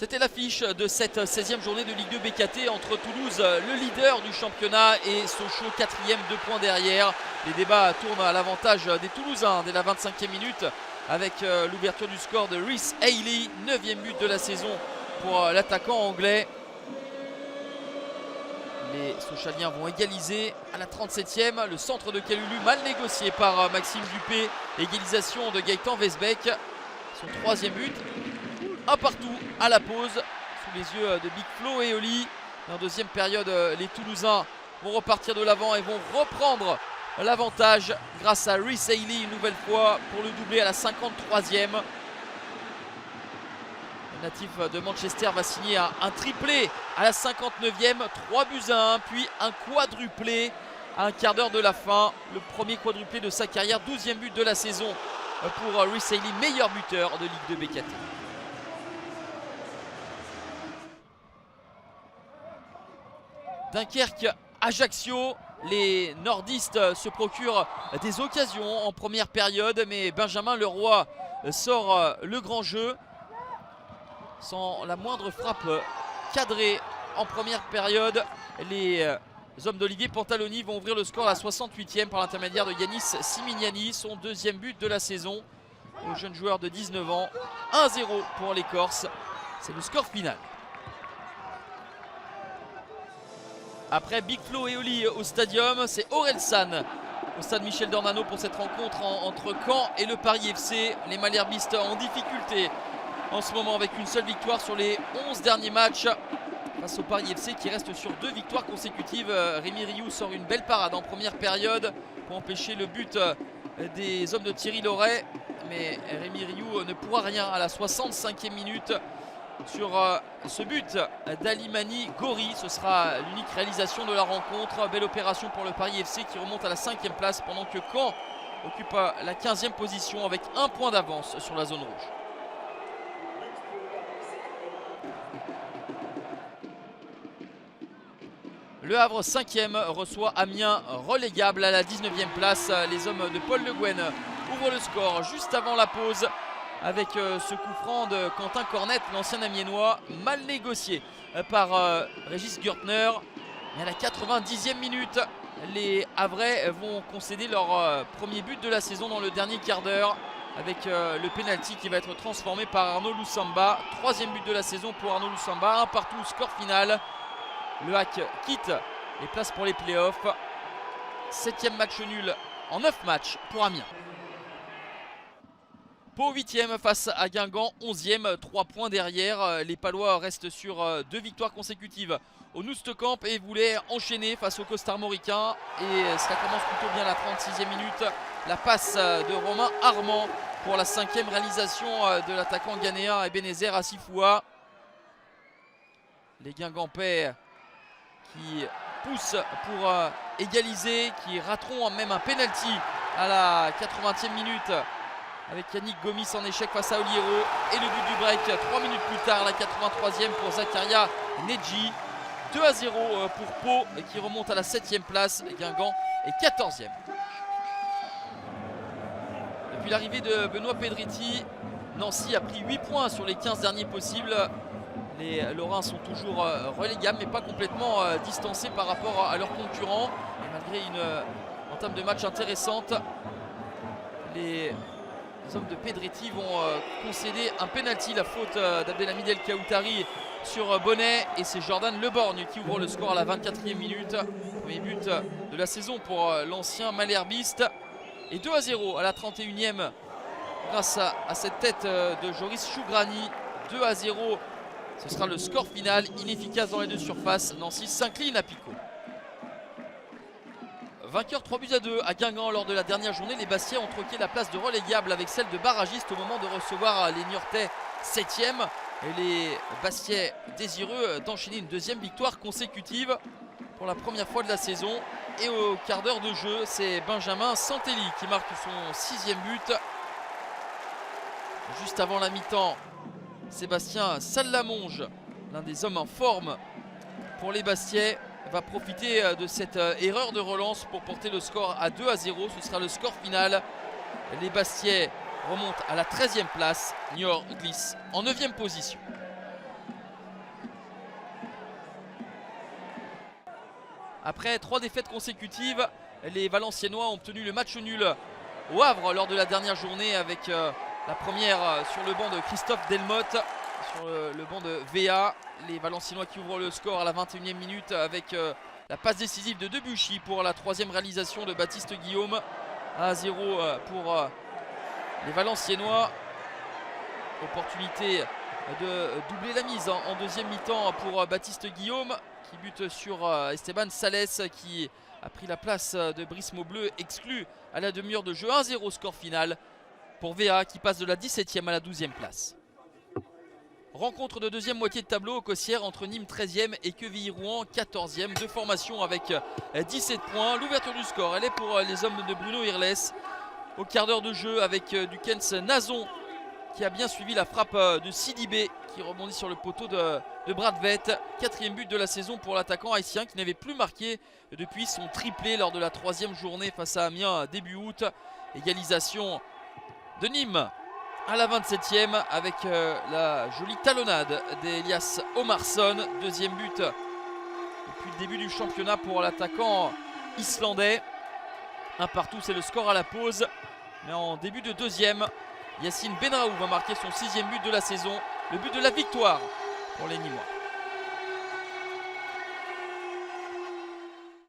C'était l'affiche de cette 16e journée de Ligue 2 BKT entre Toulouse, le leader du championnat, et Sochaux, 4e, 2 points derrière. Les débats tournent à l'avantage des Toulousains dès la 25e minute avec l'ouverture du score de Rhys Haley, 9e but de la saison pour l'attaquant anglais. Les Sochaliens vont égaliser à la 37e. Le centre de Kalulu mal négocié par Maxime Dupé. Égalisation de Gaëtan Vesbeck. Son 3e but. Un partout à la pause sous les yeux de Big Flo et Oli. En deuxième période, les Toulousains vont repartir de l'avant et vont reprendre l'avantage grâce à Rhys Haley une nouvelle fois pour le doubler à la 53e. Le natif de Manchester va signer un triplé à la 59e, 3 buts à 1, puis un quadruplé à un quart d'heure de la fin. Le premier quadruplé de sa carrière, 12e but de la saison pour Rhys Haley, meilleur buteur de Ligue 2 BKT. Dunkerque, Ajaccio, les nordistes se procurent des occasions en première période, mais Benjamin Leroy sort le grand jeu sans la moindre frappe cadrée en première période. Les hommes d'Olivier Pantaloni vont ouvrir le score à la 68e par l'intermédiaire de Yanis Simignani, son 2e but de la saison. Le jeune joueur de 19 ans, 1-0 pour les Corses, c'est le score final. Après Big Flo et Oli au stadium, c'est Orelsan au stade Michel Dornano pour cette rencontre entre Caen et le Paris FC. Les Malherbistes en difficulté en ce moment avec une seule victoire sur les 11 derniers matchs face au Paris FC qui reste sur 2 victoires consécutives. Rémi Rioux sort une belle parade en première période pour empêcher le but des hommes de Thierry Loret. Mais Rémi Rioux ne pourra rien à la 65e minute sur ce but d'Alimani Gori. Ce sera l'unique réalisation de la rencontre. Belle opération pour le Paris FC qui remonte à la 5e place pendant que Caen occupe la 15e position avec 1 point d'avance sur la zone rouge. Le Havre 5e reçoit Amiens, relégable à la 19e place. Les hommes de Paul Le Guen ouvrent le score juste avant la pause avec ce coup franc de Quentin Cornette, l'ancien amiénois, mal négocié par Régis Gürtner. Mais à la 90e minute, les Havrais vont concéder leur premier but de la saison dans le dernier quart d'heure avec le pénalty qui va être transformé par Arnaud Loussamba. 3e but de la saison pour Arnaud Loussamba, 1 partout, score final. Le Hack quitte les places pour les playoffs. 7e match nul en 9 matchs pour Amiens. Pau 8e face à Guingamp, 11e, 3 points derrière. Les Palois restent sur 2 victoires consécutives au Noustecamp et voulaient enchaîner face aux Costarmoricains. Et ça commence plutôt bien à la 36e minute. La passe de Romain Armand pour la 5e réalisation de l'attaquant ghanéen Ebenezer Asifoua. Les Guingampais qui poussent pour égaliser, qui rateront même un penalty à la 80e minute avec Yannick Gomis en échec face à Oliero. Et le but du break 3 minutes plus tard, la 83e pour Zakaria Nedji. 2-0 pour Pau qui remonte à la 7e place. Guingamp est 14e. Depuis l'arrivée de Benoît Pedretti, Nancy a pris 8 points sur les 15 derniers possibles. Les Lorrains sont toujours relégables mais pas complètement distancés par rapport à leurs concurrents. Et malgré une entame de match intéressante, les hommes de Pedretti vont concéder un penalty, la faute d'Abdelhamid El Kaoutari sur Bonnet, et c'est Jordan Leborgne qui ouvre le score à la 24e minute. Premier but de la saison pour l'ancien Malherbiste. Et 2-0 à la 31e grâce à cette tête de Joris Chougrani. 2-0, ce sera le score final. Inefficace dans les deux surfaces, Nancy s'incline à Pico. Vainqueur 3-2 à Guingamp lors de la dernière journée. Les Bastiais ont troqué la place de relégable avec celle de barragiste au moment de recevoir les Niortais 7e. Et les Bastiais désireux d'enchaîner une 2e victoire consécutive pour la première fois de la saison. Et au quart d'heure de jeu, c'est Benjamin Santelli qui marque son 6e but. Juste avant la mi-temps, Sébastien Sallamonge, l'un des hommes en forme pour les Bastiais, va profiter de cette erreur de relance pour porter le score à 2-0. Ce sera le score final. Les Bastiais remontent à la 13e place. Niort glisse en 9e position. Après 3 défaites consécutives, les Valenciennois ont obtenu le match nul au Havre lors de la dernière journée avec la première sur le banc de Christophe Delmotte, sur le banc de VA. Les Valenciennois qui ouvrent le score à la 21e minute avec la passe décisive de Debuchy pour la 3e réalisation de Baptiste Guillaume. 1-0 pour les Valenciennois. Opportunité de doubler la mise en deuxième mi-temps pour Baptiste Guillaume qui bute sur Esteban Sales qui a pris la place de Brice Maubleu, exclu à la demi-heure de jeu. 1-0 score final pour VA qui passe de la 17e à la 12e place. Rencontre de deuxième moitié de tableau au Cossières entre Nîmes 13e et Quevilly-Rouen 14e. Deux formations avec 17 points. L'ouverture du score, elle est pour les hommes de Bruno Irles. Au quart d'heure de jeu avec Dukens Nazon qui a bien suivi la frappe de Sidibé qui rebondit sur le poteau de Bradvet. 4e but de la saison pour l'attaquant haïtien qui n'avait plus marqué depuis son triplé lors de la 3e journée face à Amiens début août. Égalisation de Nîmes à la 27e avec la jolie talonnade d'Elias Omarsson. Deuxième but depuis le début du championnat pour l'attaquant islandais. Un partout, c'est le score à la pause. Mais en début de deuxième, Yacine Benraou va marquer son 6e but de la saison. Le but de la victoire pour les Nîmois.